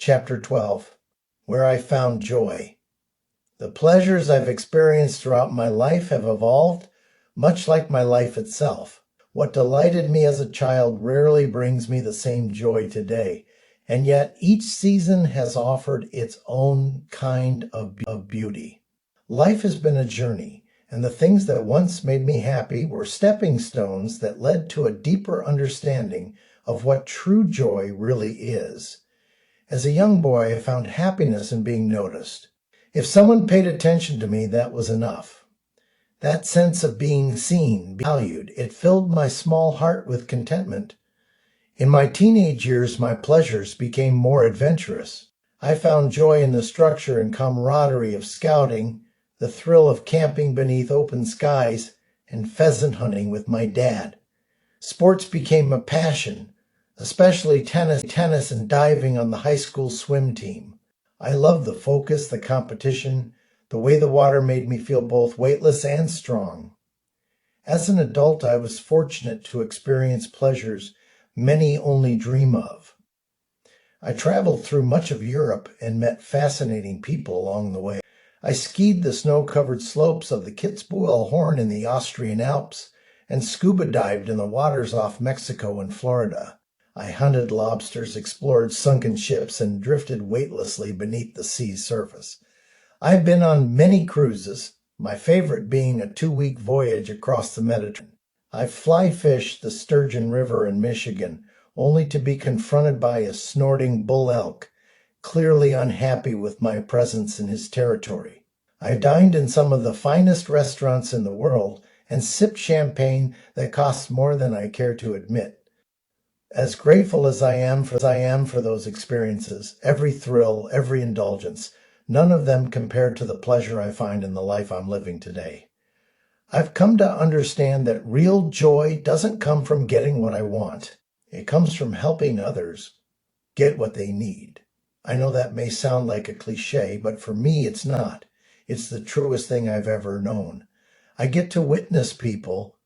Chapter 12, Where I Found Joy. The pleasures I've experienced throughout my life have evolved, much like my life itself. What delighted me as a child rarely brings me the same joy today, and yet each season has offered its own kind of beauty. Life has been a journey, and the things that once made me happy were stepping stones that led to a deeper understanding of what true joy really is. As a young boy, I found happiness in being noticed. If someone paid attention to me, that was enough. That sense of being seen, valued, it filled my small heart with contentment. In my teenage years, my pleasures became more adventurous. I found joy in the structure and camaraderie of scouting, the thrill of camping beneath open skies, and pheasant hunting with my dad. Sports became a passion, especially tennis and diving on the high school swim team. I loved the focus, the competition, the way the water made me feel both weightless and strong. As an adult, I was fortunate to experience pleasures many only dream of. I traveled through much of Europe and met fascinating people along the way. I skied the snow-covered slopes of the Kitzbühel Horn in the Austrian Alps and scuba dived in the waters off Mexico and Florida. I hunted lobsters, explored sunken ships, and drifted weightlessly beneath the sea's surface. I've been on many cruises, my favorite being a 2-week voyage across the Mediterranean. I fly fished the Sturgeon River in Michigan, only to be confronted by a snorting bull elk, clearly unhappy with my presence in his territory. I dined in some of the finest restaurants in the world and sipped champagne that costs more than I care to admit. As grateful as I am for those experiences, every thrill, every indulgence, none of them compared to the pleasure I find in the life I'm living today. I've come to understand that real joy doesn't come from getting what I want. It comes from helping others get what they need. I know that may sound like a cliche, but for me it's not. It's the truest thing I've ever known. I get to witness people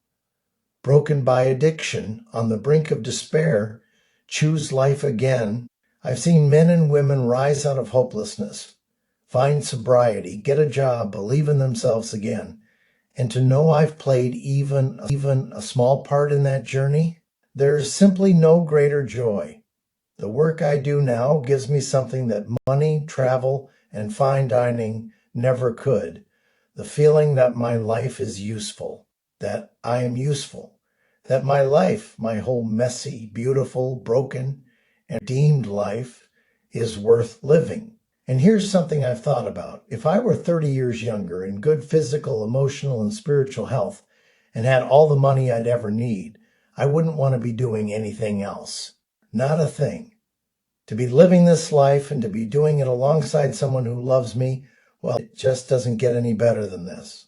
broken by addiction, on the brink of despair, choose life again. I've seen men and women rise out of hopelessness, find sobriety, get a job, believe in themselves again. And to know I've played even a small part in that journey, there is simply no greater joy. The work I do now gives me something that money, travel, and fine dining never could. The feeling that my life is useful, that I am useful, that my life, my whole messy, beautiful, broken, and redeemed life is worth living. And here's something I've thought about. If I were 30 years younger, in good physical, emotional, and spiritual health, and had all the money I'd ever need, I wouldn't want to be doing anything else. Not a thing. To be living this life and to be doing it alongside someone who loves me, well, it just doesn't get any better than this.